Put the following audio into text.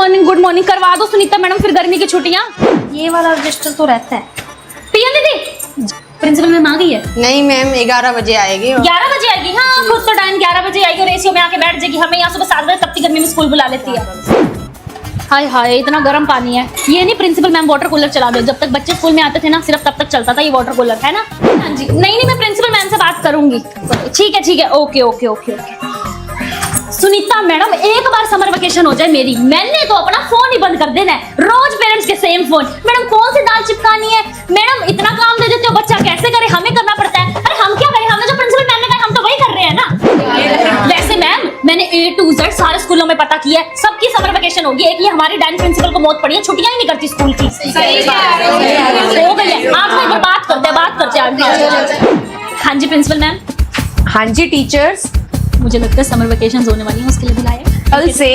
Morning करवा दो Sunita madam, फिर गर्मी की छुट्टियां। ये वाला रजिस्टर तो रहता है। पिया दीदी, प्रिंसिपल मैम आ गई है? नहीं मैम, 11 बजे आएगी। 11 बजे आएगी? हाँ, खुद तो टाइम 11 बजे आएगी और एसीओ में आके बैठ जाएगी। हमें यहाँ सुबह 7 बजे तब की गर्मी में स्कूल बुला लेती है। हाय हाय, इतना गर्म पानी है। ये नहीं प्रिंसिपल मैम वाटर कूलर चला दे। जब तक बच्चे स्कूल में आते थे ना, सिर्फ तब तक चलता था ये वाटर कूलर, है ना? हाँ जी। नहीं, मैं प्रिंसिपल मैम से बात करूंगी। ठीक है, ओके। सुनीता मैडम, एक बार समर वेकेशन हो जाए मेरी, मैंने तो अपना फोन ही बंद कर देना है। रोज पेरेंट्स के सेम फोन। मैडम कौन सी दाल चिपकानी है? मैडम इतना काम दे देते हो, बच्चा कैसे करे? हमें करना पड़ता है। अरे हम क्या करें? हमने जो प्रिंसिपल मैम ने कहा हम तो वही कर रहे हैं ना। वैसे मैम, मैंने A to Z सारे स्कूलों में पता किया है, सबकी समर वेकेशन होगी। एक ये हमारी डांस प्रिंसिपल को मौत पड़ी है, छुट्टियां ही नहीं करती स्कूल की। हो गई है। आज में एक बार बात करते हैं। हाँ जी प्रिंसिपल मैम। हाँ जी टीचर्स, मुझे लगता है समर वेकेशन होने वाली है, उसके लिए बुलाया। कल से